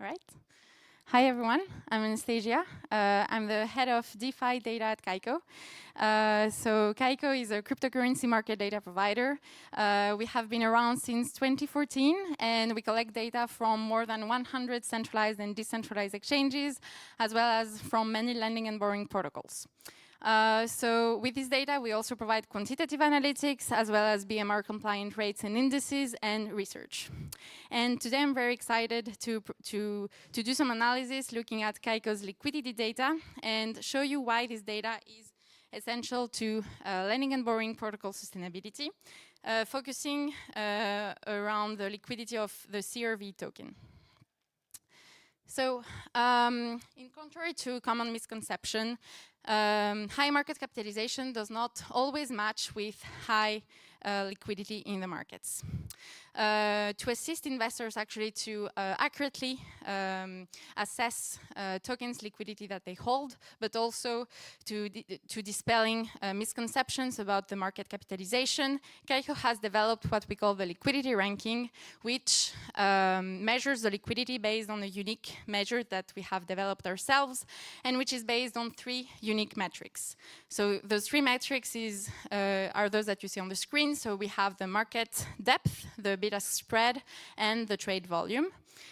right. Hi, everyone. I'm Anastasia. I'm the head of DeFi data at Kaiko. So Kaiko is a cryptocurrency market data provider. We have been around since 2014, and we collect data from more than 100 centralized and decentralized exchanges, as well as from many lending and borrowing protocols. So with this data, we also provide quantitative analytics, as well as BMR compliant rates and indices and research. And today I'm very excited to do some analysis looking at Kaiko's liquidity data and show you why this data is essential to lending and borrowing protocol sustainability, focusing around the liquidity of the CRV token. So, in contrary to common misconception, high market capitalization does not always match with high liquidity in the markets. To assist investors actually to accurately assess tokens liquidity that they hold, but also to dispelling misconceptions about the market capitalization, Kaiko has developed what we call the liquidity ranking, which measures the liquidity based on a unique measure that we have developed ourselves, and which is based on 3 unique metrics. So those 3 metrics are those that you see on the screen. So we have the market depth, the bid-ask spread, and the trade volume.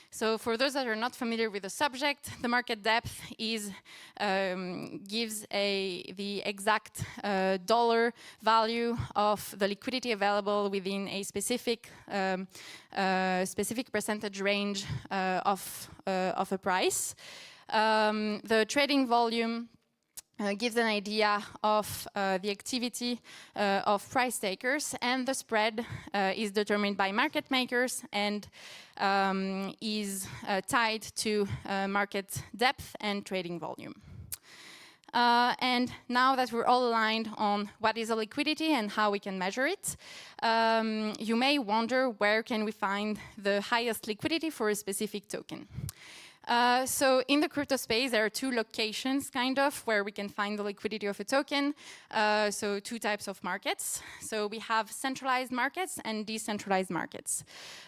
So for those that are not familiar with the subject, the market depth gives the exact dollar value of the liquidity available within a specific percentage range of a price. The trading volume gives an idea of the activity of price takers, and the spread is determined by market makers and is tied to market depth and trading volume. And now that we're all aligned on what is a liquidity and how we can measure it, you may wonder where can we find the highest liquidity for a specific token. So in the crypto space, there are 2 locations, kind of, where we can find the liquidity of a token. So 2 types of markets. So we have centralized markets and decentralized markets.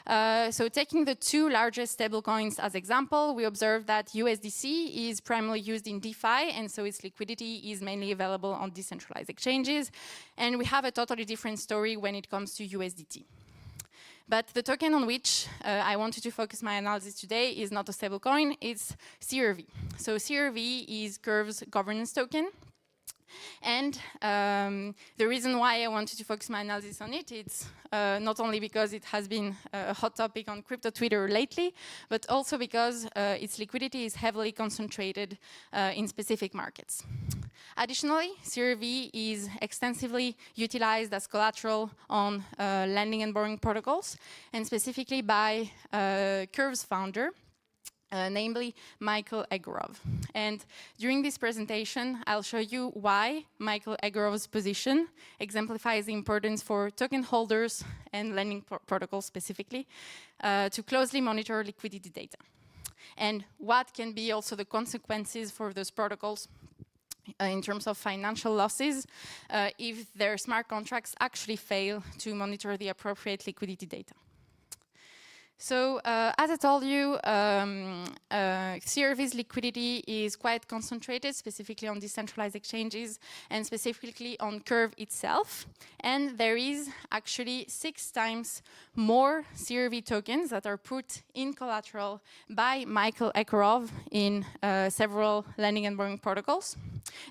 So taking the 2 largest stablecoins as example, we observe that USDC is primarily used in DeFi, and so its liquidity is mainly available on decentralized exchanges. And we have a totally different story when it comes to USDT. But the token on which I wanted to focus my analysis today is not a stablecoin, it's CRV. So CRV is Curve's governance token. And the reason why I wanted to focus my analysis on it, it's not only because it has been a hot topic on crypto Twitter lately, but also because its liquidity is heavily concentrated in specific markets. Additionally, CRV is extensively utilized as collateral on lending and borrowing protocols, and specifically by Curve's founder, namely Michael Egorov. And during this presentation, I'll show you why Michael Egorov's position exemplifies the importance for token holders and lending protocols specifically to closely monitor liquidity data, and what can be also the consequences for those protocols in terms of financial losses if their smart contracts actually fail to monitor the appropriate liquidity data. So, as I told you, CRV's liquidity is quite concentrated, specifically on decentralized exchanges and specifically on Curve itself. And there is actually 6 times more CRV tokens that are put in collateral by Michael Egorov in several lending and borrowing protocols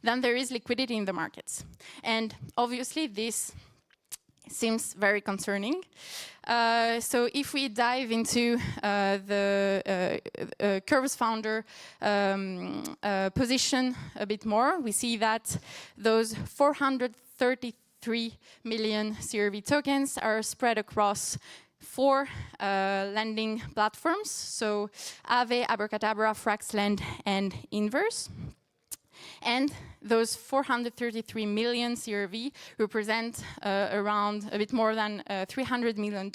than there is liquidity in the markets. And obviously, this seems very concerning. So if we dive into the Curve's founder position a bit more, we see that those 433 million CRV tokens are spread across 4 lending platforms, so Aave, Abracadabra, Fraxlend, and Inverse. And those 433 million CRV represent around a bit more than $300 million,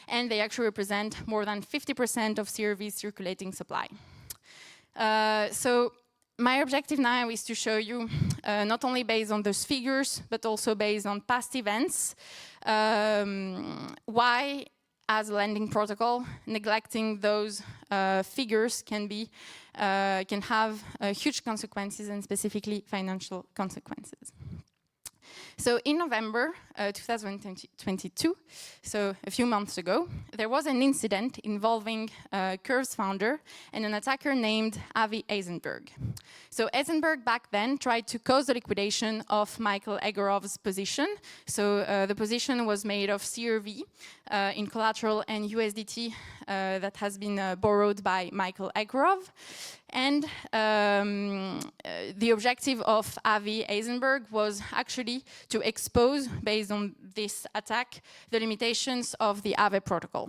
and they actually represent more than 50% of CRV's circulating supply. So my objective now is to show you, not only based on those figures, but also based on past events, why as a lending protocol, neglecting those figures can have huge consequences, and specifically financial consequences. So in November 2022, so a few months ago, there was an incident involving Curve's founder and an attacker named Avi Eisenberg. So Eisenberg back then tried to cause the liquidation of Michael Egorov's position. So the position was made of CRV in collateral and USDT that has been borrowed by Michael Egorov. And the objective of Avi Eisenberg was actually to expose, based on this attack, the limitations of the Aave protocol.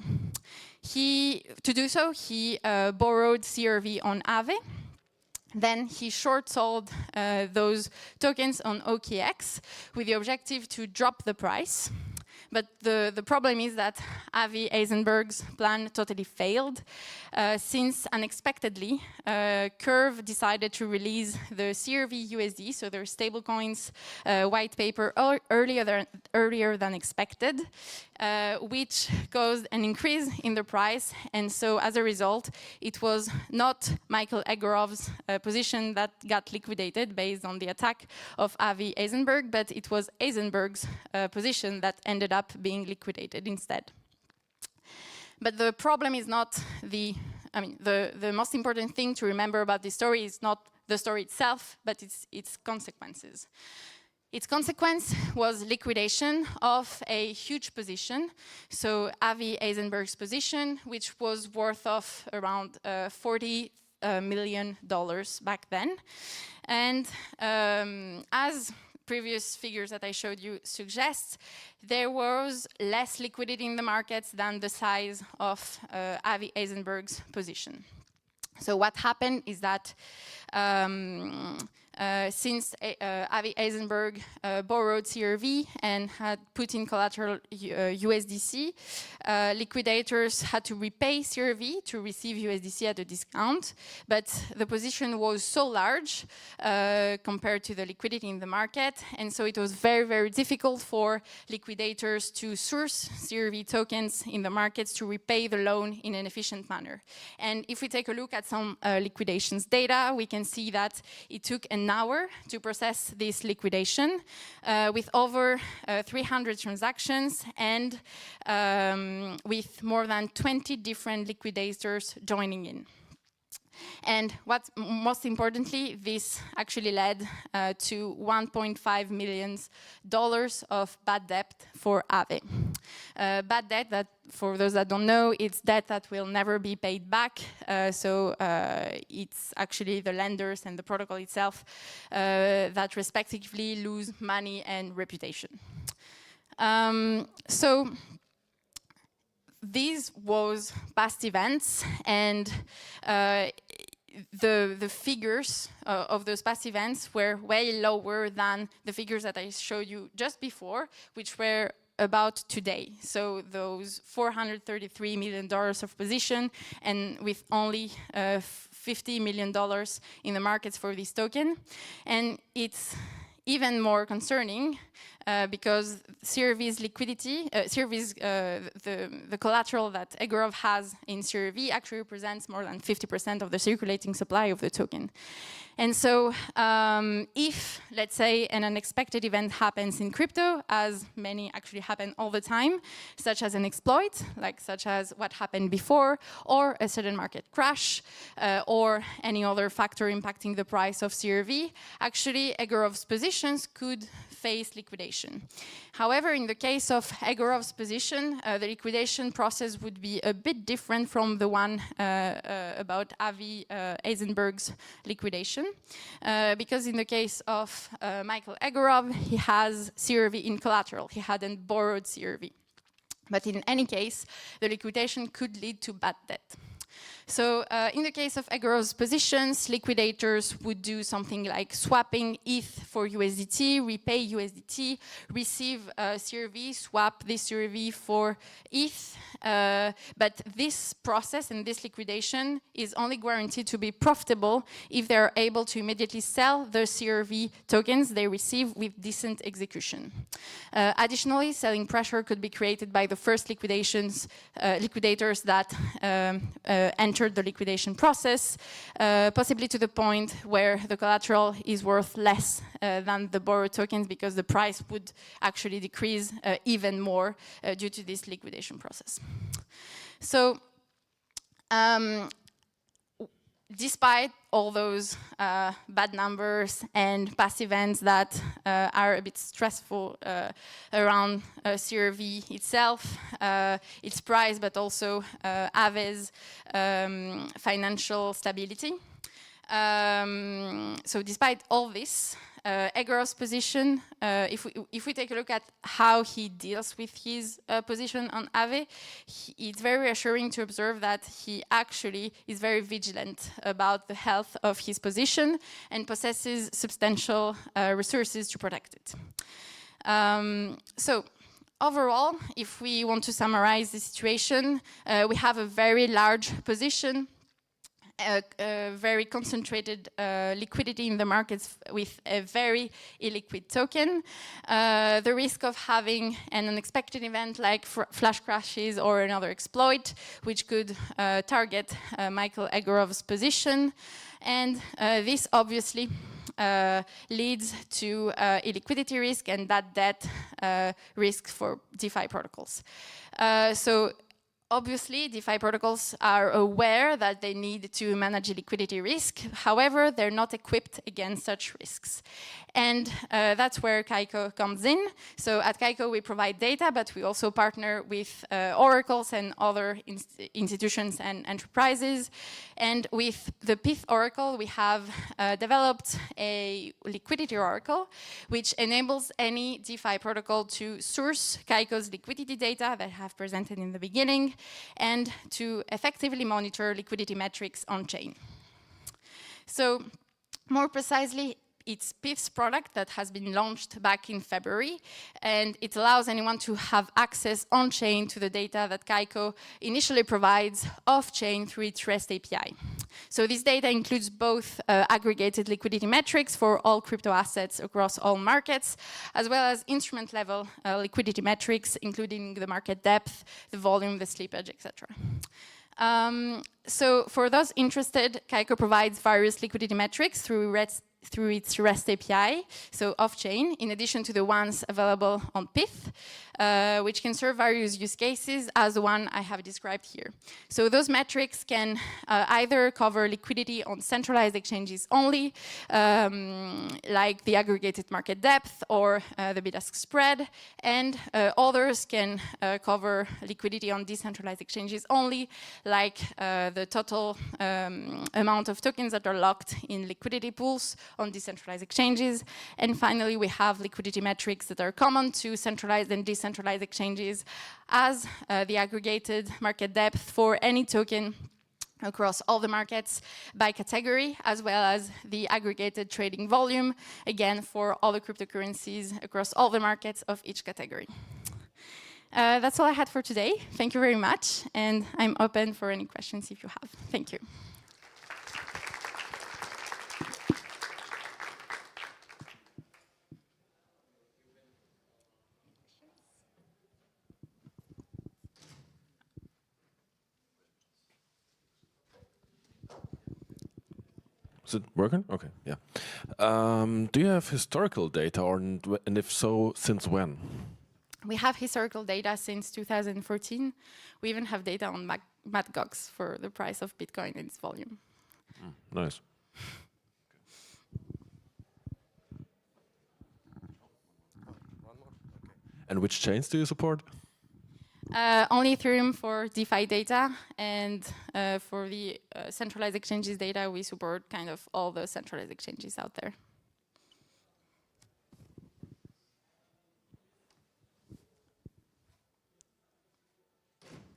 To do so, he borrowed CRV on Aave. Then he short sold those tokens on OKX with the objective to drop the price. But the problem is that Avi Eisenberg's plan totally failed, since unexpectedly, Curve decided to release the CRV USD, so their stablecoins white paper earlier than expected, which caused an increase in the price. And so as a result, it was not Michael Egorov's position that got liquidated based on the attack of Avi Eisenberg, but it was Eisenberg's position that ended up being liquidated instead. But the problem is not the most important thing to remember about this story is not the story itself, but its consequences. Its consequence was liquidation of a huge position, so Avi Eisenberg's position, which was worth of around $40 million back then. And as previous figures that I showed you suggest, there was less liquidity in the markets than the size of Avi Eisenberg's position. So what happened is that since Avi Eisenberg borrowed CRV and had put in collateral USDC, liquidators had to repay CRV to receive USDC at a discount, but the position was so large compared to the liquidity in the market, and so it was very, very difficult for liquidators to source CRV tokens in the markets to repay the loan in an efficient manner. And if we take a look at some liquidations data, we can see that it took an hour to process this liquidation with over 300 transactions and with more than 20 different liquidators joining in. And what most importantly, this actually led to $1.5 million of bad debt for Aave. Bad debt that, for those that don't know, it's debt that will never be paid back. So it's actually the lenders and the protocol itself that respectively lose money and reputation. So these was past events, and the figures of those past events were way lower than the figures that I showed you just before, which were about today. So those $433 million of position, and with only $50 million in the markets for this token. And it's even more concerning because CRV's liquidity, the collateral that Egorov has in CRV actually represents more than 50% of the circulating supply of the token. And so if, let's say, an unexpected event happens in crypto, as many actually happen all the time, such as an exploit, such as what happened before, or a sudden market crash, or any other factor impacting the price of CRV, actually Egorov's positions could face liquidation. However, in the case of Egorov's position, the liquidation process would be a bit different from the one about Avi Eisenberg's liquidation. Because in the case of Michael Egorov, he has CRV in collateral. He hadn't borrowed CRV. But in any case, the liquidation could lead to bad debt. So in the case of aggro positions, liquidators would do something like swapping ETH for USDT, repay USDT, receive CRV, swap this CRV for ETH. But this process and this liquidation is only guaranteed to be profitable if they're able to immediately sell the CRV tokens they receive with decent execution. Additionally, selling pressure could be created by the first liquidators that entered the liquidation process, possibly to the point where the collateral is worth less than the borrowed tokens because the price would actually decrease even more due to this liquidation process. So, despite all those bad numbers and past events that are a bit stressful around CRV itself, its price, but also Aave's financial stability. So despite all this, Egor's position, if we take a look at how he deals with his position on Aave, it's very reassuring to observe that he actually is very vigilant about the health of his position and possesses substantial resources to protect it. So overall, if we want to summarize the situation, we have a very large position, a very concentrated liquidity in the markets with a very illiquid token. The risk of having an unexpected event like flash crashes or another exploit, which could target Michael Egorov's position. And this obviously leads to illiquidity risk and that debt risk for DeFi protocols. So obviously, DeFi protocols are aware that they need to manage liquidity risk. However, they're not equipped against such risks. And that's where Kaiko comes in. So at Kaiko, we provide data, but we also partner with oracles and other institutions and enterprises. And with the PIF oracle, we have developed a liquidity oracle, which enables any DeFi protocol to source Kaiko's liquidity data that I have presented in the beginning, and to effectively monitor liquidity metrics on-chain. So more precisely, it's PIF's product that has been launched back in February, and it allows anyone to have access on-chain to the data that Kaiko initially provides off-chain through its REST API. So this data includes both aggregated liquidity metrics for all crypto assets across all markets, as well as instrument-level liquidity metrics, including the market depth, the volume, the slippage, etc. So for those interested, Kaiko provides various liquidity metrics through its REST API, so off-chain, in addition to the ones available on PIF, which can serve various use cases as the one I have described here. So those metrics can either cover liquidity on centralized exchanges only, like the aggregated market depth or the bid-ask spread, and others can cover liquidity on decentralized exchanges only, like the total amount of tokens that are locked in liquidity pools on decentralized exchanges. And finally, we have liquidity metrics that are common to centralized and decentralized exchanges, as the aggregated market depth for any token across all the markets by category, as well as the aggregated trading volume, again, for all the cryptocurrencies across all the markets of each category. That's all I had for today. Thank you very much, and I'm open for any questions if you have. Thank you. Is it working? Okay, yeah. Do you have historical data, and if so, since when? We have historical data since 2014. We even have data on Mt. Gox for the price of Bitcoin and its volume. Nice. And which chains do you support? Only Ethereum for DeFi data, and for the centralized exchanges data, we support kind of all the centralized exchanges out there.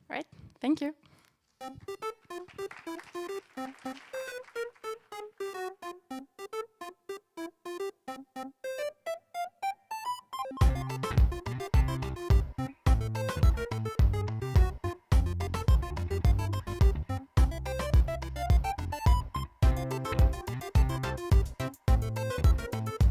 Right, thank you.